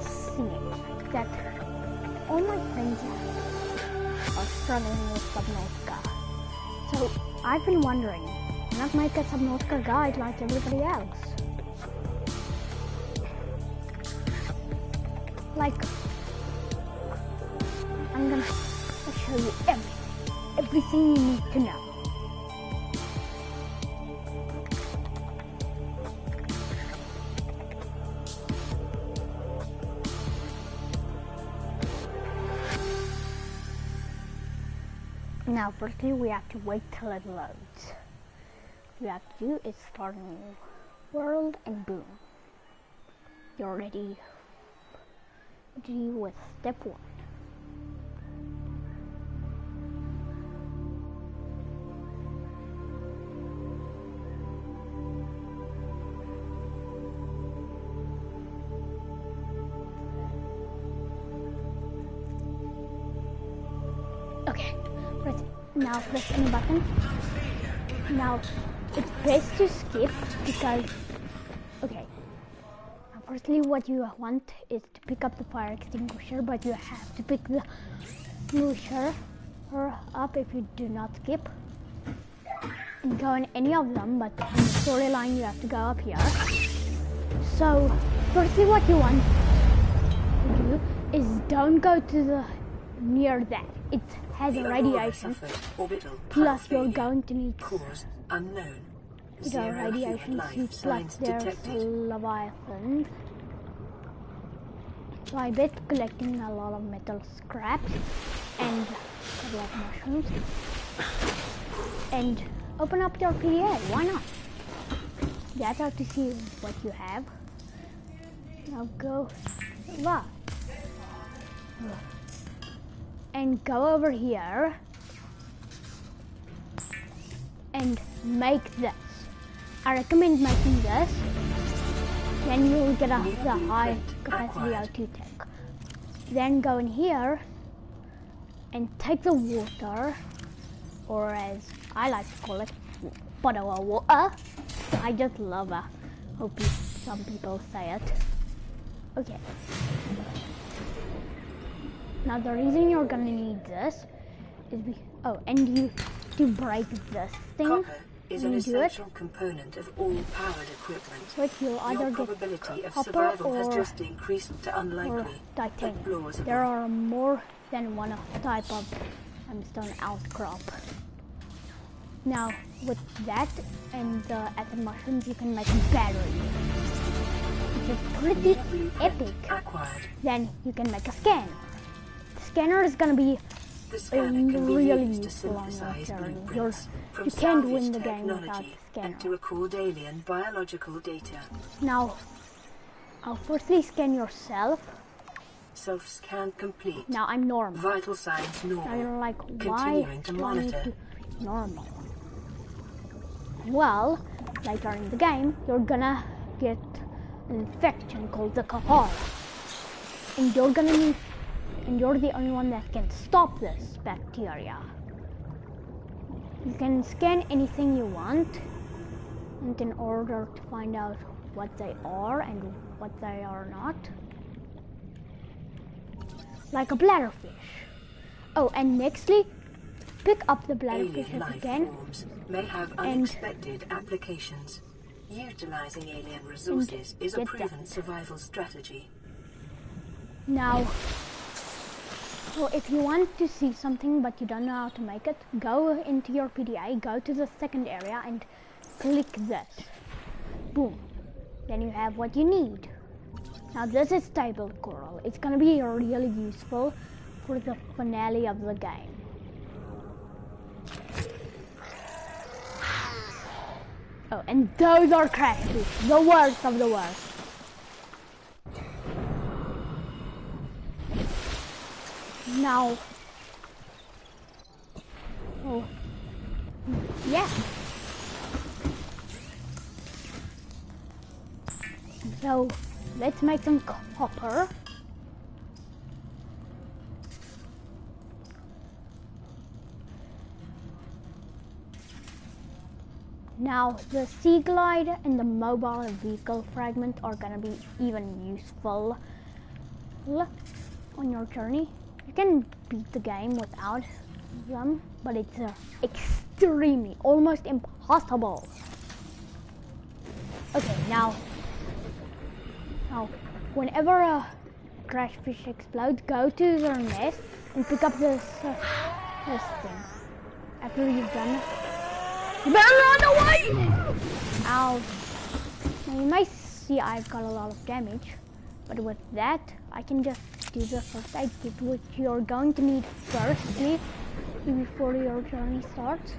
seeing that all my friends are struggling with Subnatica. So I've been wondering, why not make a Subnatica guide like everybody else? Like, I'm gonna show you everything you need to know. Now, firstly, we have to wait till it loads. What you have to do is start a new world, and boom, you're ready with step 1. Okay, now press any button. Now it's best to skip because, okay, firstly what you want is to pick up the fire extinguisher, but you have to pick the extinguisher up if you do not skip. And go in any of them, but in the storyline you have to go up here. So firstly what you want to do is don't go to the near that. It has a radiation, plus you're going to need radiation suit, plus there's a Leviathan. So I bet collecting a lot of metal scraps and a couple of mushrooms. And open up your PDA, why not? That's how to see what you have. Now go and go over here and make this. I recommend making this, then you'll get the high capacity O2 tank. Then go in here and take the water, or as I like to call it, bottle of water. I just love it. Hope some people say it. Okay. Now the reason you're gonna need this is and you to break this thing. Copper is an essential component of all powered equipment. So you'll either Your probability of survival has just increased to unlikely. Titanium. There are more than one type of limestone outcrop. Now with that and the acid mushrooms, you can make a battery, which is pretty epic. Then you can make a scanner. The scanner is gonna be really useful on your journey. You can't win the game without the scanner. And to record alien biological data. Now, I'll firstly scan yourself. Self-scan complete. Now I'm normal. Vital signs normal. Now you're like, why do I need to normal? Well, later in the game, you're gonna get an infection called the Kahara. And you're the only one that can stop this bacteria. You can scan anything you want, and in order to find out what they are and what they are not. Like a bladderfish. Oh, and nextly, pick up the bladderfish again. May have unexpected applications. Utilizing alien resources is a proven survival strategy. Now, so if you want to see something but you don't know how to make it, go into your PDA, go to the second area and click this. Boom. Then you have what you need. Now this is stable coral. It's gonna be really useful for the finale of the game. Oh, and those are crash fish, the worst of the worst. Now, yeah. So, let's make some copper. Now, the sea glide and the mobile vehicle fragment are gonna be even useful on your journey. You can beat the game without them, but it's extremely, almost impossible. Okay, now whenever a trash fish explodes, go to their nest and pick up this thing. After you've done it, you better run away! Ow. Now you might see I've got a lot of damage, but with that, I can just do the first aid kit, which you're going to need firstly before your journey starts.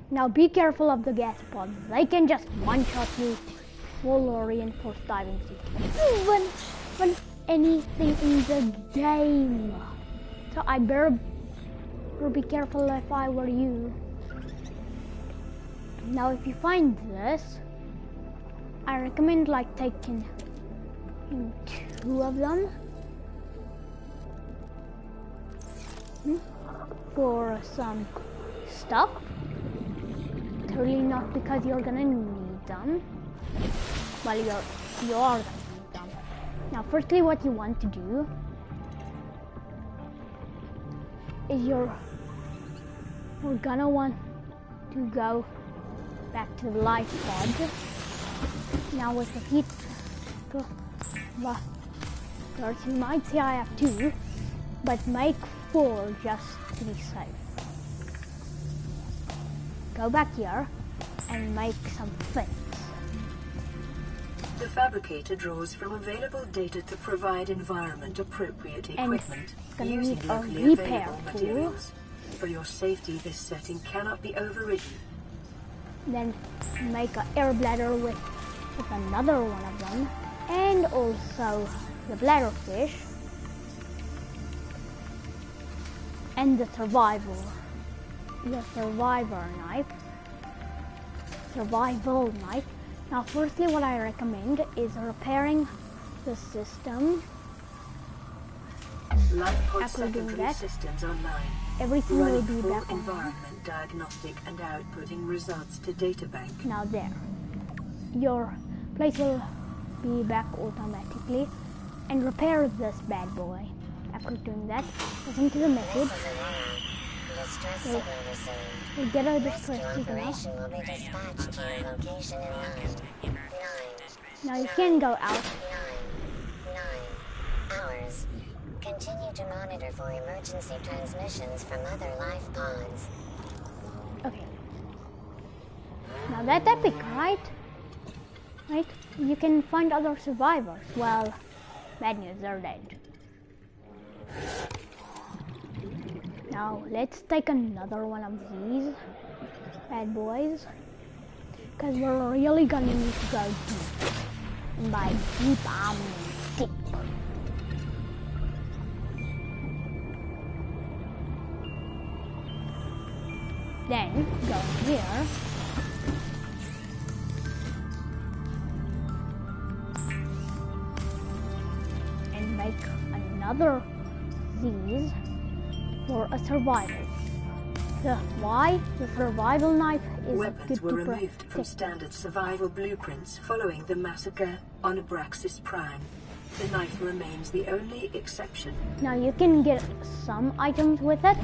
Now be careful of the gas pods. They can just one-shot you full or reinforced diving suit. Even anything in the game. So I better be careful if I were you. Now if you find this, I recommend like taking 2 of them for some stuff. Totally not because you're gonna need them. Well, you are gonna need them. Now firstly, what you want to do is you're gonna want to go back to the life pod. Now with the heat first, you might say I have 2, but make 4 just to be safe. Go back here and make some things. The fabricator draws from available data to provide environment-appropriate equipment using locally available materials. For your safety, this setting cannot be overridden. Then make an air bladder with another one of them, and also the bladder fish and the survival knife. Now firstly, what I recommend is repairing the system. After doing that, systems online. Everything will be back on. Environment diagnostic and outputting results to databank. Now there, your place will be back automatically, and repair this bad boy. After doing that, listen to the message. We'll get a distress signal. Now you can go out. 9 hours. Continue to monitor for emergency transmissions from other life pods. Okay. Now that's epic, right? Right? You can find other survivors. Well, bad news, they're dead. Now let's take another one of these bad boys, because we're really gonna need to go deep. And by deep, I mean deep. Then go here. And make another these for a survival. Why? The survival knife is Weapons good were to removed protect. from standard survival blueprints following the massacre on Abraxas Prime. The knife remains the only exception. Now you can get some items with it,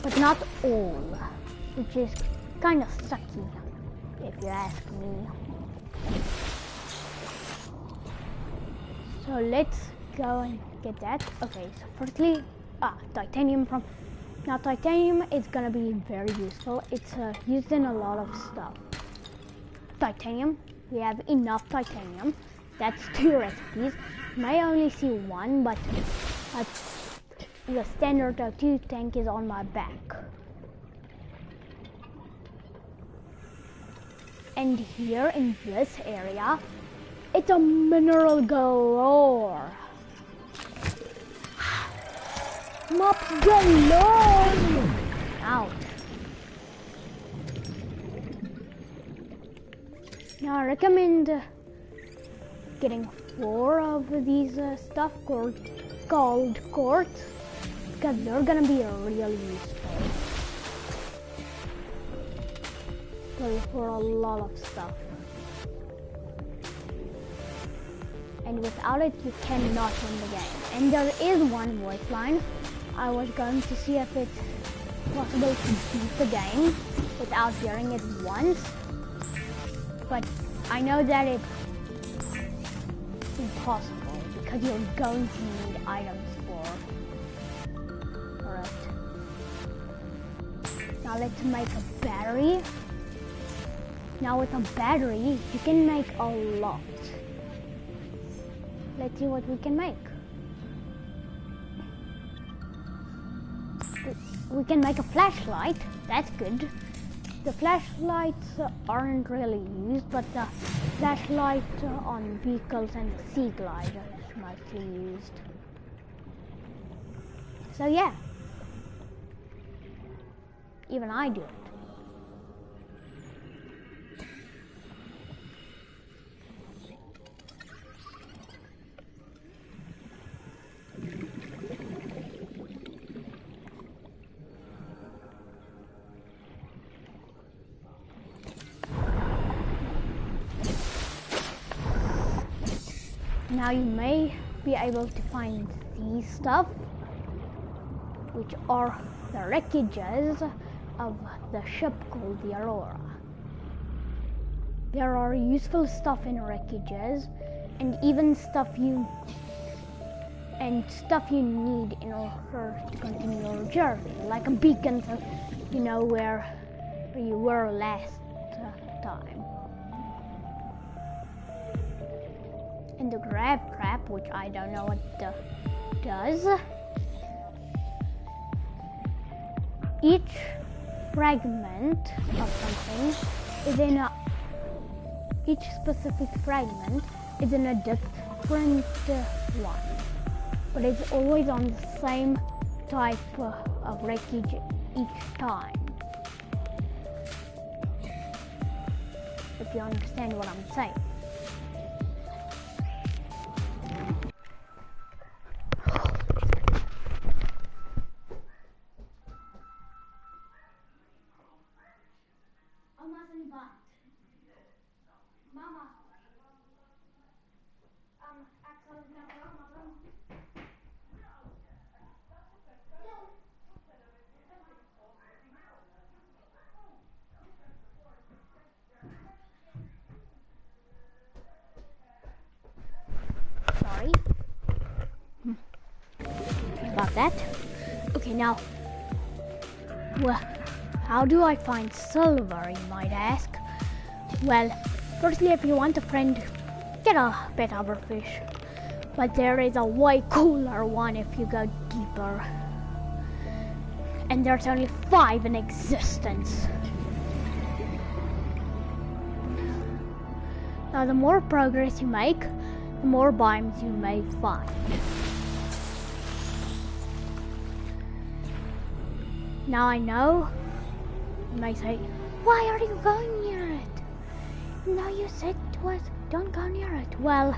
but not all, which is kind of sucky, if you ask me. So let's go and get that. Okay, so firstly, titanium from... Now titanium is gonna be very useful. It's used in a lot of stuff. Titanium, we have enough titanium. That's 2 recipes. You may only see 1, but the standard O2 tank is on my back. And here in this area, it's a mineral galore. Mops galore! Ouch. Now I recommend getting 4 of these stuff called quartz, because they're gonna be really useful for a lot of stuff. and without it you cannot win the game. And there is one voice line. I was going to see if it's possible to beat the game without hearing it once, but I know that it's impossible because you're going to need items for it. Now let's make a battery. Now with a battery, you can make a lot. Let's see what we can make. We can make a flashlight. That's good. The flashlights aren't really used, but the flashlight on vehicles and the sea glider is mostly used. So yeah, even I do it. Now you may be able to find these stuff, which are the wreckages of the ship called the Aurora. There are useful stuff in wreckages, and even stuff you need in order to continue your journey, like a beacon, so you know where you were last time. And the grab trap, which I don't know what does. Each fragment of something is in a... Each specific fragment is in a different one, but it's always on the same type of wreckage each time. If you understand what I'm saying. Sorry about that. Okay, now, well, how do I find silver, you might ask? Well, firstly, if you want a friend, get a pet hoverfish. But there is a way cooler one if you go deeper. And there's only 5 in existence. Now, the more progress you make, the more biomes you may find. Now I know, you might say, why are you going near it? No, you said it was, don't go near it. Well,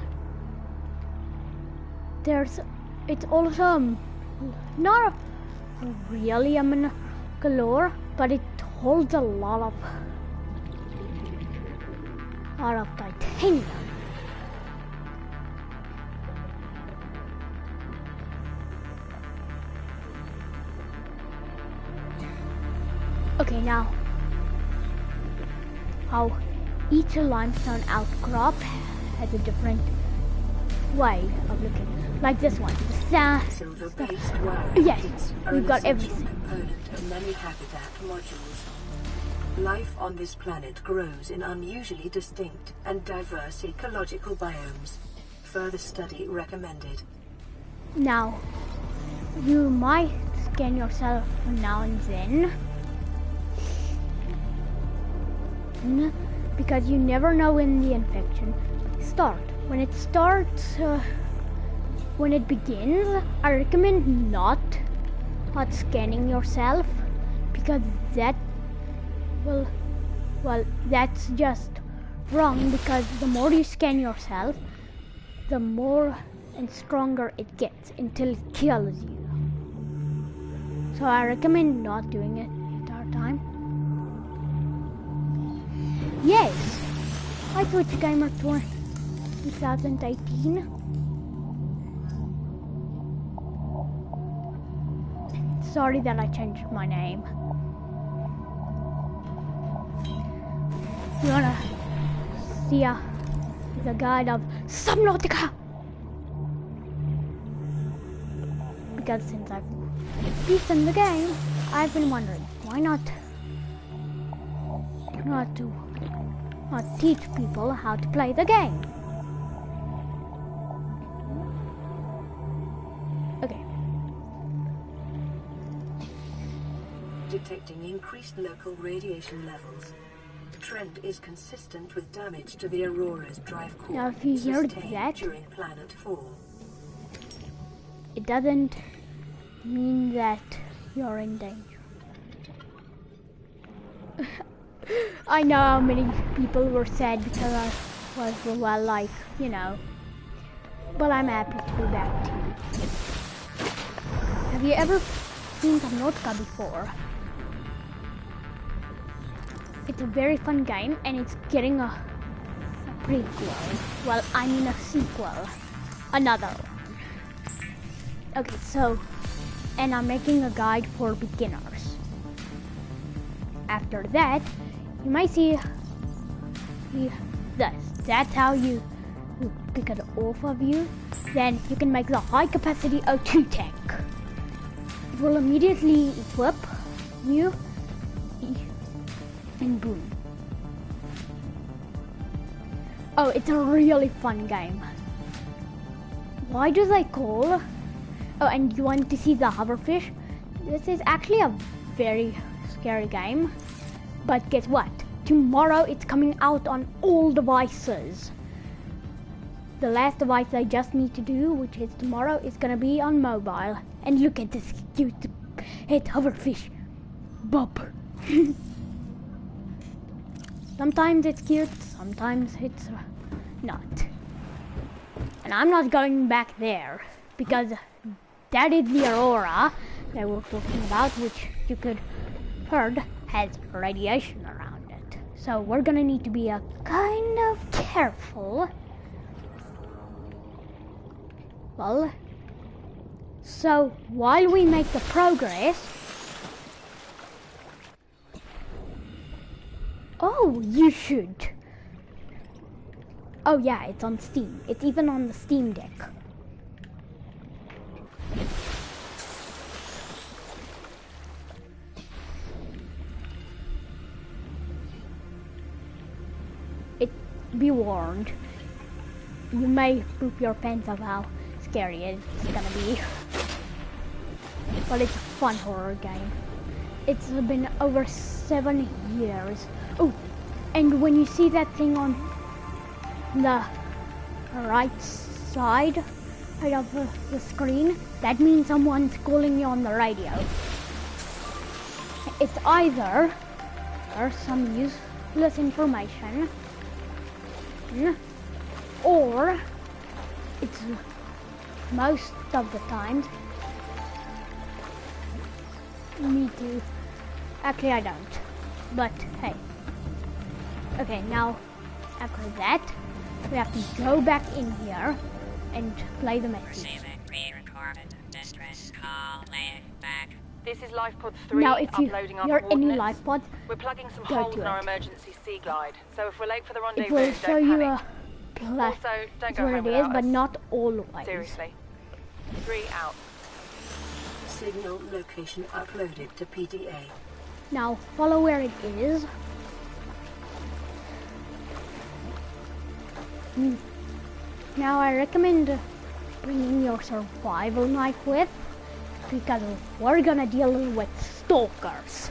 it's also not really a galore, but it holds a lot of titanium. Okay, now, how each limestone outcrop has a different way of looking. Like this one. Silver-based world. Yes, we've got everything. Component of many habitat modules. Life on this planet grows in unusually distinct and diverse ecological biomes. Further study recommended. Now, you might scan yourself now and then, because you never know when the infection starts. When it starts, when it begins, I recommend not scanning yourself, because that, well, that's just wrong, because the more you scan yourself, the more and stronger it gets until it kills you. So I recommend not doing it the entire time. Yes, I switched gamer to 2018. sorry that I changed my name. You wanna see the guide of Subnatica? Because since I've beaten the game, I've been wondering why not teach people how to play the game. Okay. Detecting increased local radiation levels. The trend is consistent with damage to the Aurora's drive core Now if you hear sustained that, during planet fall. it doesn't mean that you're in danger. I know how many people were sad because I was, well, like, you know. But I'm happy to be back too. Have you ever seen Subnautica before? It's a very fun game and it's getting a prequel. Well, I mean a sequel. Another one. Okay, so, and I'm making a guide for beginners. After that, you might see this. That's how you pick it off of you. Then you can make the high capacity O2 tank. It will immediately equip you and boom. Oh, it's a really fun game. Why do they call? Oh, and you want to see the hoverfish? This is actually a very scary game. But guess what? Tomorrow it's coming out on all devices. The last device I just need to do, which is tomorrow, is gonna be on mobile. And look at this cute head hoverfish. Bob. Sometimes it's cute, sometimes it's not. And I'm not going back there because that is the Aurora that we're talking about, which you could heard has radiation around it. So we're gonna need to be kind of careful. Well, so while we make the progress, oh, you should. Oh yeah, it's on Steam. It's even on the Steam Deck. Be warned, you may poop your pants of how scary it's gonna be. But it's a fun horror game. It's been over 7 years. Oh, and when you see that thing on the right side of the screen, that means someone's calling you on the radio. It's either some useless information, or it's most of the times me too. Actually I don't, but hey. Okay, now after that we have to go back in here and play the message. Receiving re-recorded distress call, lay it back. This is LifePod 3, Now if uploading our you're any coordinates. life pod, We're plugging some go holes to in our it. emergency sea glide, so if we're late for the It rendezvous, will show don't you panic. plus Also, don't go where home it is, without but us. not always. Seriously. 3 out. Signal location uploaded to PDA. Now follow where it is. Now I recommend bringing your survival knife with, because we're gonna deal with stalkers,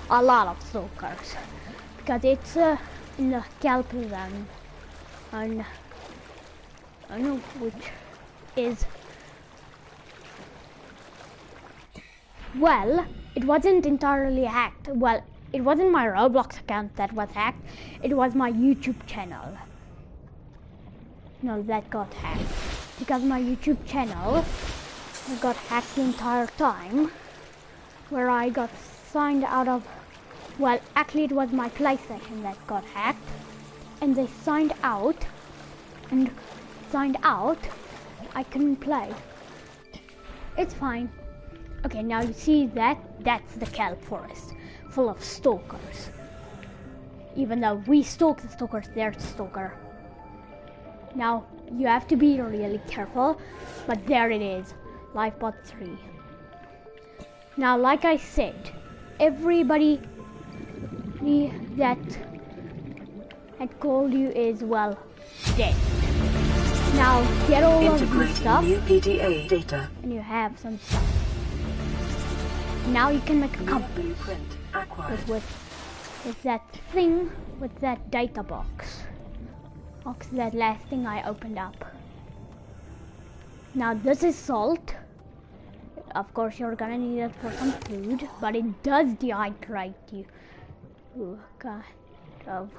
a lot of stalkers, because it's in the kelp zone, and I don't know which is, well, it wasn't entirely hacked. Well, it wasn't my Roblox account that was hacked, it was my YouTube channel. No, that got hacked, because my YouTube channel got hacked the entire time, where I got signed out of, well, actually it was my PlayStation that got hacked, and they signed out, I couldn't play. It's fine. Okay. Okay, now you see that? That's the kelp forest, full of stalkers. Even though we stalk the stalkers, they're the stalker. Now, you have to be really careful, but there it is, Lifebot 3. Now, like I said, everybody that had called you is, well, dead. Now, get all of this stuff, new PDA data. and you have some stuff. Now you can make a compass Blueprint acquired. with that thing, with that data box. That last thing I opened up. Now this is salt. Of course you're gonna need it for some food, but it does dehydrate you. Ooh, kind of.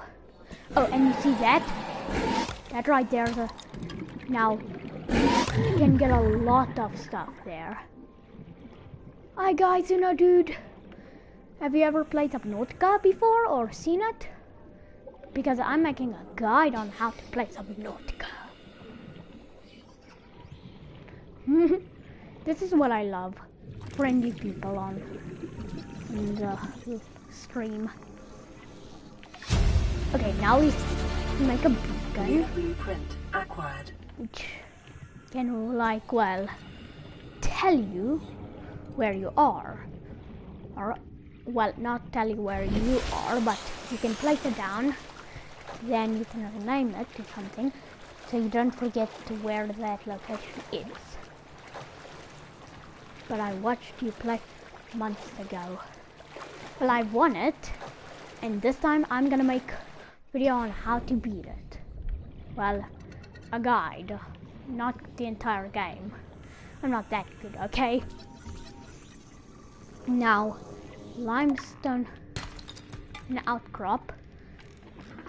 Oh, and you see that? That right there is a... Now, you can get a lot of stuff there. Hi guys, you know, dude. Have you ever played Subnautica before or seen it? Because I'm making a guide on how to play Subnautica. This is what I love. Friendly people on the stream. Okay, now we make a beacon. Blueprint acquired. Which can, like, well, tell you where you are. Or, well, not tell you where you are, but you can place it down. Then you can rename it to something, so you don't forget to where that location is. But I watched you play months ago. Well, I won it, and this time I'm gonna make a video on how to beat it. Well, a guide, not the entire game. I'm not that good, okay? Now, limestone and outcrop.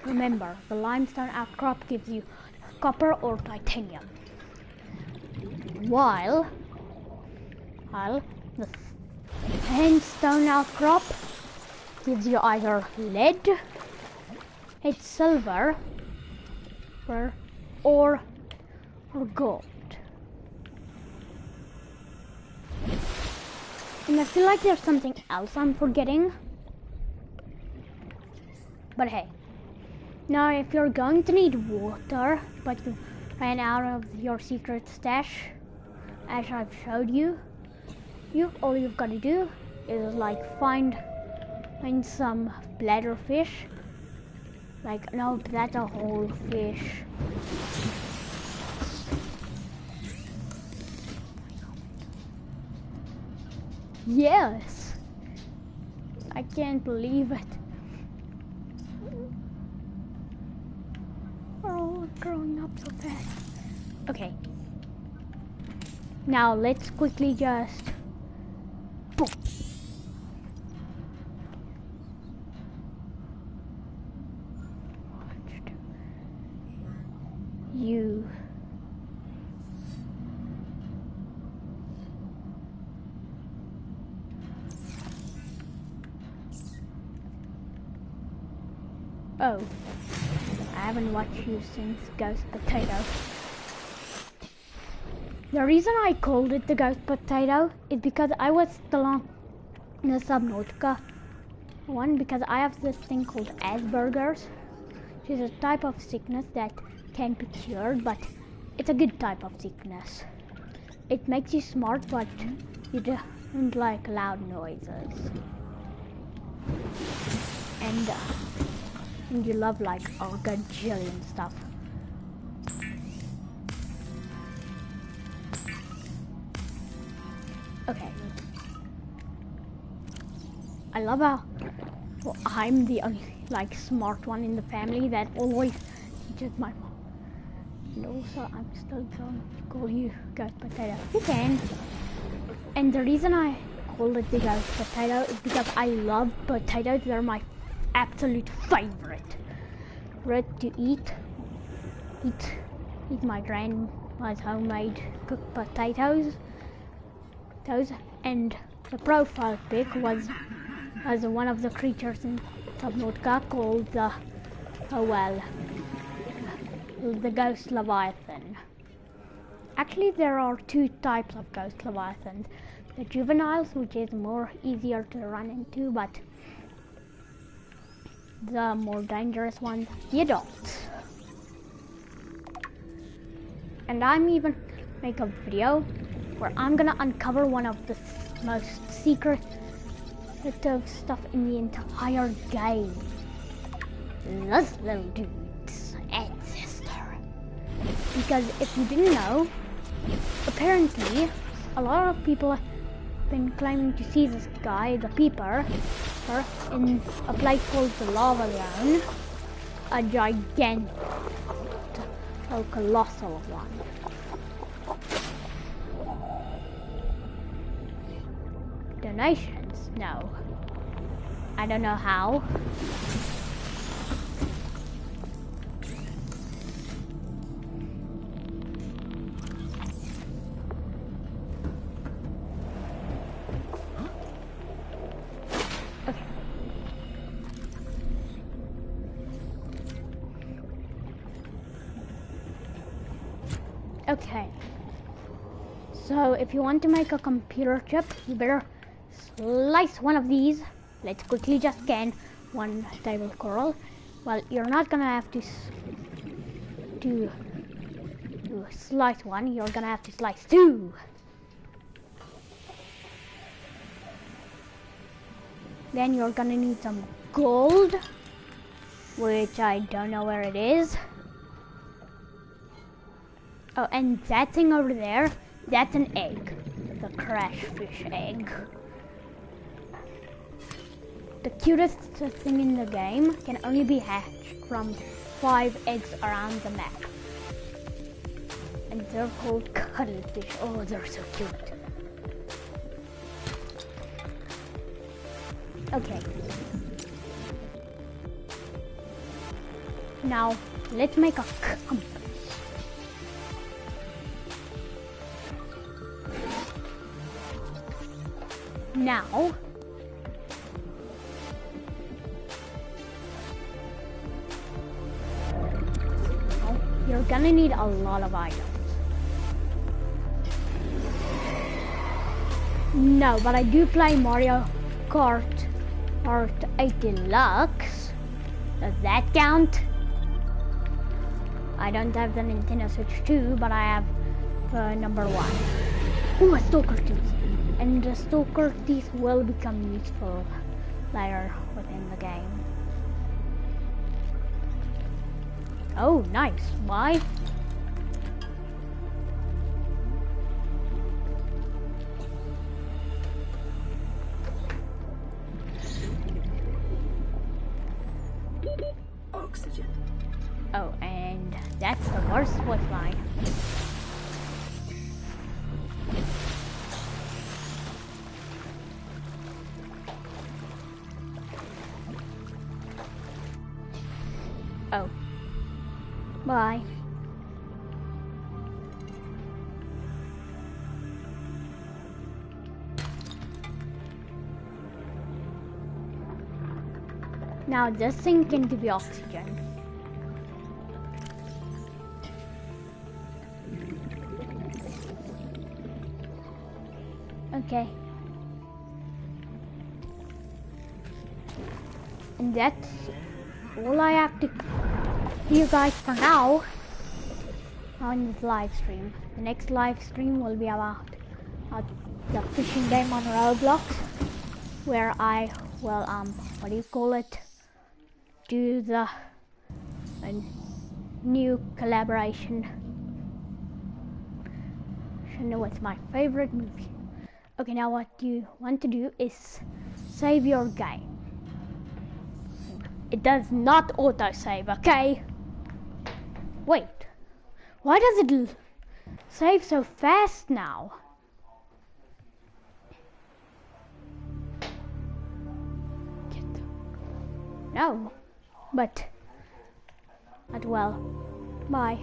Remember, the limestone outcrop gives you copper or titanium, while the sandstone outcrop gives you either lead, it's silver, or gold. And I feel like there's something else I'm forgetting, but hey. Now, if you're going to need water, but you ran out of your secret stash, as I've showed you, all you've got to do is like find some bladder fish. Like, no, that's a whole fish. Yes, I can't believe it. Oh, growing up so fast. Okay. Now let's quickly just boom. You oh, I haven't watched you since Ghost Potato. The reason I called it the Ghost Potato is because I was still on the Subnautica one, because I have this thing called Asperger's, which is a type of sickness that can be cured, but it's a good type of sickness. It makes you smart, but you don't like loud noises. And you love like a gajillion stuff. Okay. I love how I'm the only like smart one in the family that always teaches my mom. And also I'm still going to call you Ghost Potato. You can. And the reason I called it the Ghost Potato is because I love potatoes. They're my absolute favorite. Red to eat my grandma's homemade cooked potatoes. And the profile pic was one of the creatures in Subnautica called the Ghost Leviathan. Actually, there are two types of Ghost Leviathans. the juveniles, which is more easier to run into, but the more dangerous ones, the adults. And I'm even make a video where I'm gonna uncover one of the most secret stuff in the entire game. This little dude's ancestor. Because if you didn't know, apparently a lot of people have been claiming to see this guy, the Peeper, in a place called the Lava Zone, a gigantic, colossal one. Donations? No. I don't know how. Okay, so if you want to make a computer chip, you better slice one of these. Let's quickly just scan one table coral. Well, you're not gonna have to slice one, you're gonna have to slice two. Then you're gonna need some gold, which I don't know where it is. Oh, and that thing over there, that's an egg. The crash fish egg. The cutest thing in the game can only be hatched from 5 eggs around the map. And they're called cuttlefish. Oh, they're so cute. Okay. Now, let's make a compass. Now, you're gonna need a lot of items. No, but I do play Mario Kart 8 Deluxe. Does that count? I don't have the Nintendo Switch 2, but I have number 1. Ooh, a stalker tooth. And the stalker teeth will become useful later within the game. Oh, nice. Why? Oxygen. Oh, and that's the worst voice line. Oh. Bye. Now this thing can give you oxygen. Okay. And that's all I have to see you guys for now on this live stream. The next live stream will be about the fishing game on Roblox, where I will what do you call it? Do the new collaboration. I know it's my favorite movie. Okay, now what you want to do is save your game. It does not auto-save, okay? Wait, why does it save so fast now? No, but well, bye.